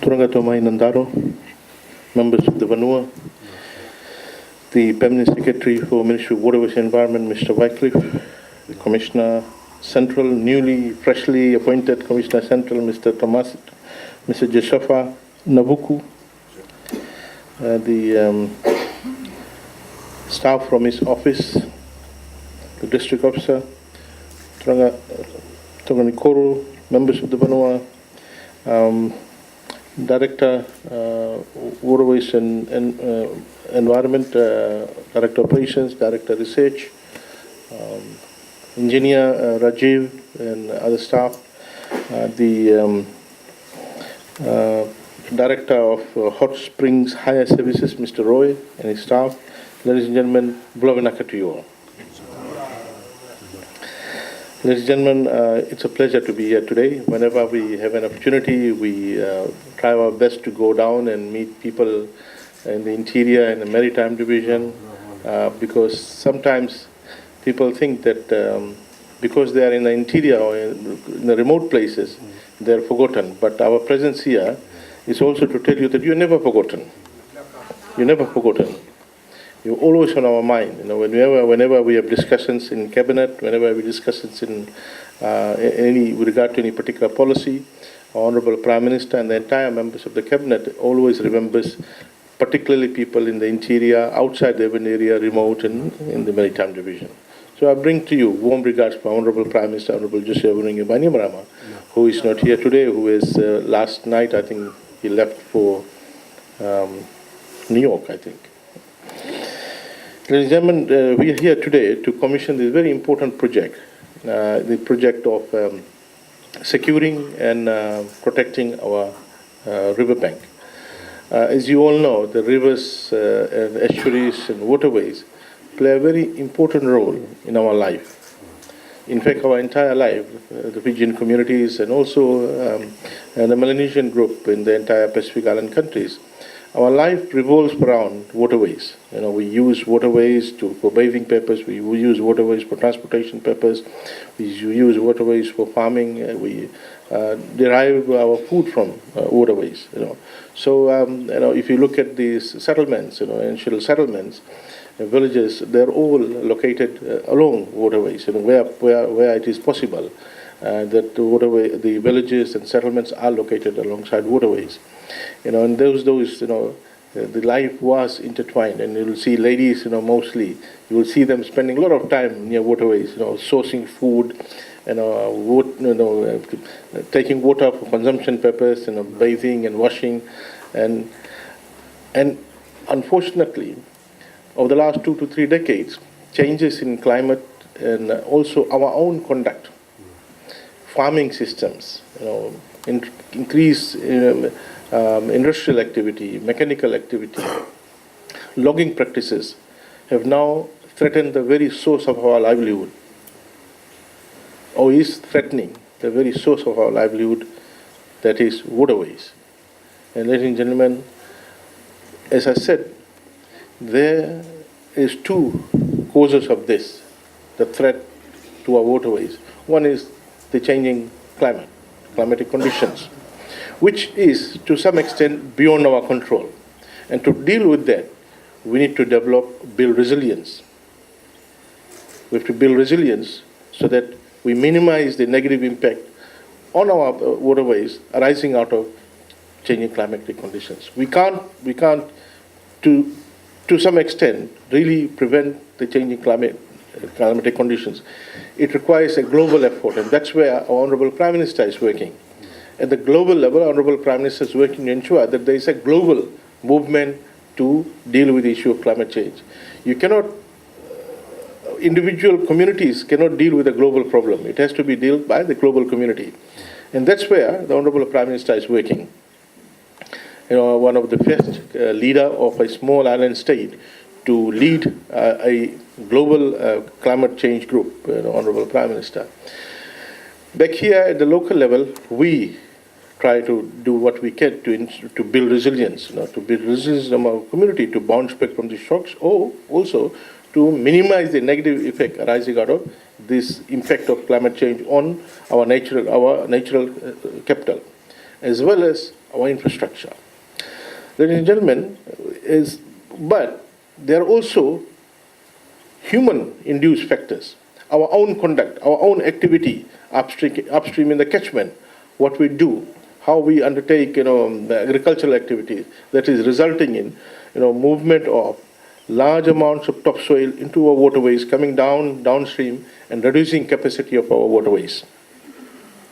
Turangatomai Nadaro, members of the Vanua, the Permanent Secretary for Ministry of Waterways and Environment, Mr. Wycliffe, the Commissioner Central, newly, freshly appointed Commissioner Central, Mr. Thomas, Mr. Josepha Nabuku, the staff from his office, the district officer, Toganikoro, members of the Vanua, Director, Waterways and Environment, Director Operations, Director Research, Engineer Rajiv and other staff, the Director of Hot Springs Higher Services, Mr. Roy and his staff. Ladies and gentlemen, Blovinaka to you all. Ladies and gentlemen, it's a pleasure to be here today. Whenever we have an opportunity, we try our best to go down and meet people in the interior and the Maritime Division, because sometimes people think that because they are in the interior or in the remote places, they are forgotten. But our presence here is also to tell you that you are never forgotten. You're never forgotten. You're always on our mind. You know, whenever we have discussions in cabinet, whenever we discussions in with regard to any particular policy, our Honorable Prime Minister and the entire members of the cabinet always remembers, particularly people in the interior, outside the urban area, remote, and in the Maritime Division. So I bring to you warm regards from Honorable Prime Minister, Honorable Joseph Banyamarama, who is not here today, who is last night, I think he left for New York, I think. Ladies and gentlemen, we are here today to commission this very important project, the project of securing and protecting our riverbank. As you all know, the rivers and estuaries and waterways play a very important role in our life. In fact, our entire life, the Fijian communities and also the Melanesian group in the entire Pacific Island countries, our life revolves around waterways. You know, we use waterways for bathing purpose, we use waterways for transportation purpose, we use waterways for farming, we derive our food from waterways. You know. So, you know, if you look at these settlements, you know, ancient settlements, villages, they're all located along waterways, you know, where it is possible that the villages and settlements are located alongside waterways. You know, and those you know, the life was intertwined, and you will see ladies, you know, mostly, you will see them spending a lot of time near waterways, you know, sourcing food, you know, taking water for consumption purpose, you know, bathing and washing, and unfortunately, over the last 2 to 3 decades, changes in climate and also our own conduct, farming systems, you know, increase industrial activity, mechanical activity, logging practices have now threatened the very source of our livelihood, or is threatening the very source of our livelihood, that is waterways. And ladies and gentlemen, as I said, there is 2 causes of this, the threat to our waterways. One is the changing climatic conditions, which is to some extent beyond our control. And to deal with that, we need to build resilience. We have to build resilience so that we minimize the negative impact on our waterways arising out of changing climatic conditions. We can't to some extent really prevent the changing climatic conditions. It requires a global effort, and that's where our Honorable Prime Minister is working. At the global level, our Honorable Prime Minister is working to ensure that there is a global movement to deal with the issue of climate change. You cannot, individual communities cannot deal with a global problem. It has to be dealt by the global community. And that's where the Honorable Prime Minister is working. You know, one of the first leader of a small island state to lead a global climate change group, Honorable Prime Minister. Back here at the local level, we try to do what we can to build resilience, you know, to build resilience in our community, to bounce back from the shocks, or also to minimize the negative effect arising out of this impact of climate change on our natural capital. as well as our infrastructure. Ladies and gentlemen, but there are also human-induced factors. Our own conduct, our own activity upstream in the catchment, what we do, how we undertake, the agricultural activities that is resulting in, movement of large amounts of topsoil into our waterways, coming downstream and reducing capacity of our waterways.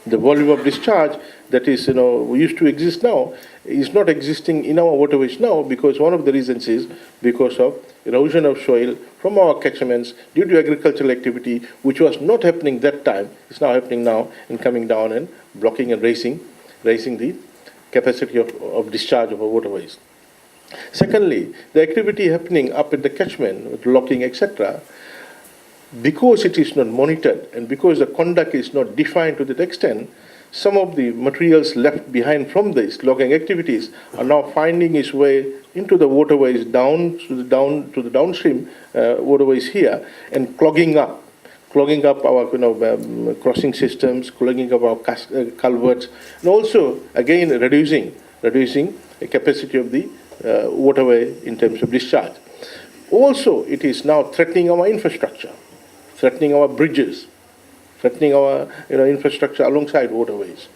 The volume of discharge that is, used to exist now is not existing in our waterways now, because one of the reasons is because of erosion of soil from our catchments due to agricultural activity, which was not happening that time. It's now happening now and coming down and blocking and raising the capacity of discharge of our waterways. Secondly, the activity happening up at the catchment with locking, etc., because it is not monitored and because the conduct is not defined to that extent, some of the materials left behind from these logging activities are now finding its way into the waterways down to the downstream waterways here and clogging up our crossing systems, clogging up our culverts, and also again reducing the capacity of the waterway in terms of discharge. Also, it is now threatening our infrastructure, threatening our bridges, threatening our infrastructure alongside waterways.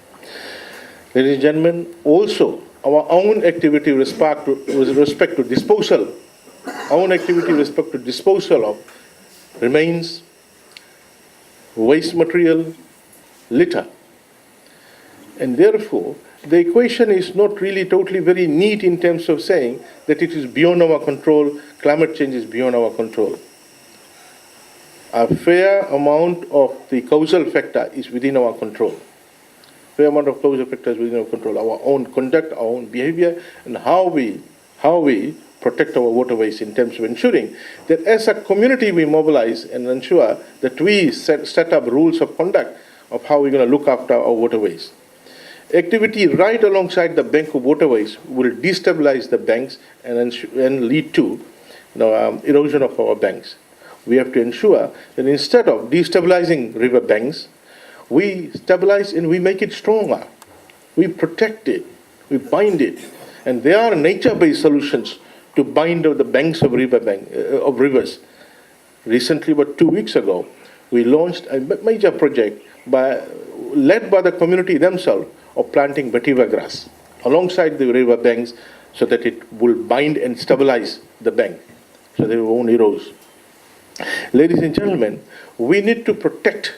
Ladies and gentlemen, also our own activity with respect to disposal, of remains, waste material, litter. And therefore, the equation is not really totally very neat in terms of saying that it is beyond our control, climate change is beyond our control. A fair amount of the causal factor is within our control. Fair amount of causal factor is within our control. Our own conduct, our own behavior, and how we protect our waterways in terms of ensuring that as a community we mobilize and ensure that we set up rules of conduct of how we're going to look after our waterways. Activity right alongside the bank of waterways will destabilize the banks and lead to erosion of our banks. We have to ensure that instead of destabilizing river banks, we stabilize and we make it stronger. We protect it, we bind it, and there are nature-based solutions to bind the banks of rivers. Recently, about 2 weeks ago, we launched a major project led by the community themselves of planting vetiver grass alongside the river banks so that it will bind and stabilize the bank so they won't erode. Ladies and gentlemen, we need to protect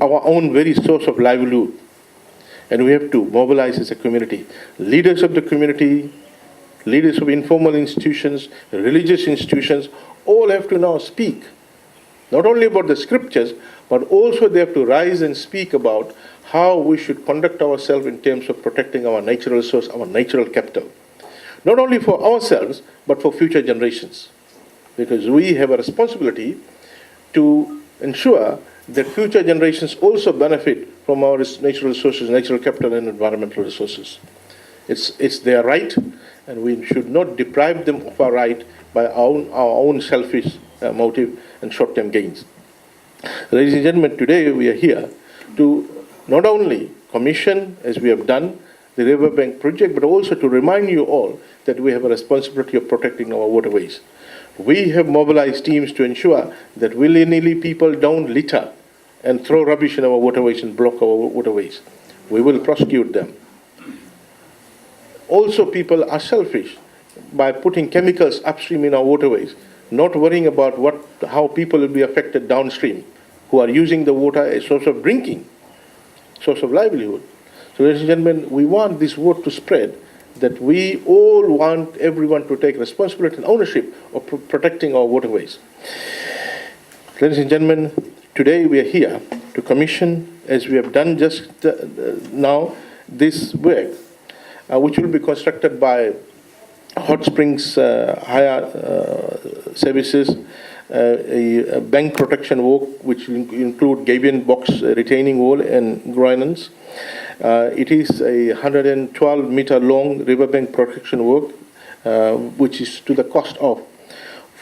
our own very source of livelihood, and we have to mobilize as a community. Leaders of the community, leaders of informal institutions, religious institutions, all have to now speak, not only about the scriptures, but also they have to rise and speak about how we should conduct ourselves in terms of protecting our natural source, our natural capital. Not only for ourselves, but for future generations. Because we have a responsibility to ensure that future generations also benefit from our natural resources, natural capital and environmental resources. It's their right, and we should not deprive them of our right by our own selfish motive and short-term gains. Ladies and gentlemen, today we are here to not only commission, as we have done, the riverbank project, but also to remind you all that we have a responsibility of protecting our waterways. We have mobilized teams to ensure that willy-nilly people don't litter and throw rubbish in our waterways and block our waterways. We will prosecute them. Also, people are selfish by putting chemicals upstream in our waterways, not worrying about how people will be affected downstream, who are using the water as a source of drinking, source of livelihood. So, ladies and gentlemen, we want this word to spread, that we all want everyone to take responsibility and ownership of protecting our waterways. Ladies and gentlemen, today we are here to commission, as we have done just now, this work, which will be constructed by Hot Springs Hire Services, a bank protection work, which will include Gabion box retaining wall and groinons. It is a 112-meter long riverbank protection work, which is to the cost of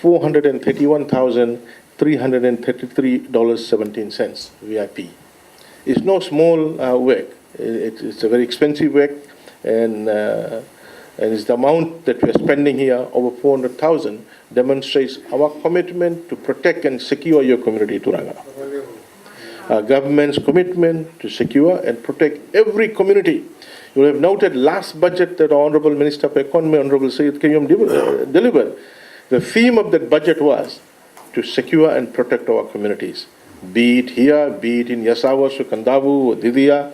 $431,333.17 VIP. It's no small work. It's a very expensive work, and it's the amount that we are spending here, over 400,000, demonstrates our commitment to protect and secure your community, Turanga. Our government's commitment to secure and protect every community. You will have noted last budget that Honorable Minister for Economy, Honorable Syed Qayyum delivered. The theme of that budget was to secure and protect our communities. Be it here, be it in Yasawa, Sukandavu, or Didiya,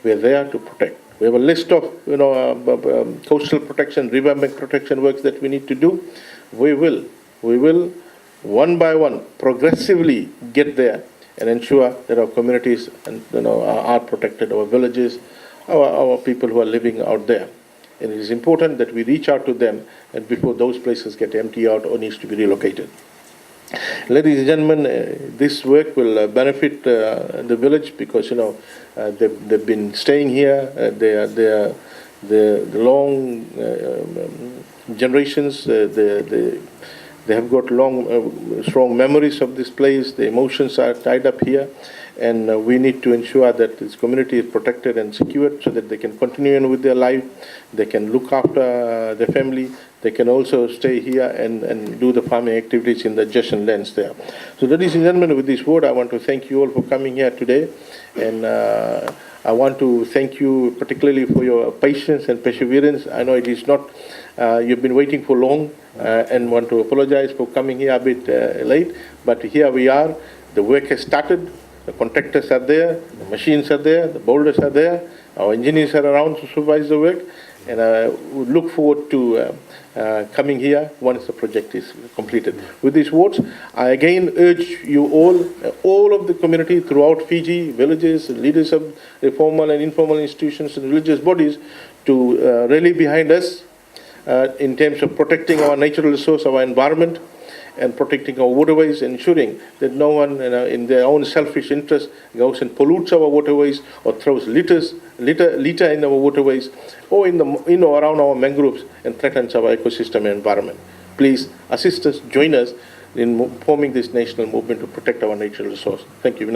we are there to protect. We have a list of coastal protection, riverbank protection works that we need to do. We will one by one progressively get there and ensure that our communities are protected, our villages, our people who are living out there. And it is important that we reach out to them and before those places get emptied out or needs to be relocated. Ladies and gentlemen, this work will benefit the village because they've been staying here. The long generations. They have got long, strong memories of this place. The emotions are tied up here, and we need to ensure that this community is protected and secured so that they can continue on with their life. They can look after their family. They can also stay here and do the farming activities in the adjacent lands there. So, ladies and gentlemen, with this word, I want to thank you all for coming here today, and I want to thank you particularly for your patience and perseverance. I know it is not, you've been waiting for long, and want to apologize for coming here a bit late, but here we are. The work has started. The contractors are there, the machines are there, the boulders are there, our engineers are around to supervise the work, and I would look forward to coming here once the project is completed. With these words, I again urge you all of the community throughout Fiji, villages, leaders of the formal and informal institutions and religious bodies to rally behind us in terms of protecting our natural resource, our environment, and protecting our waterways, ensuring that no one in their own selfish interest goes and pollutes our waterways or throws litter in our waterways or around our mangroves and threatens our ecosystem and environment. Please assist us, join us in forming this national movement to protect our natural resource. Thank you.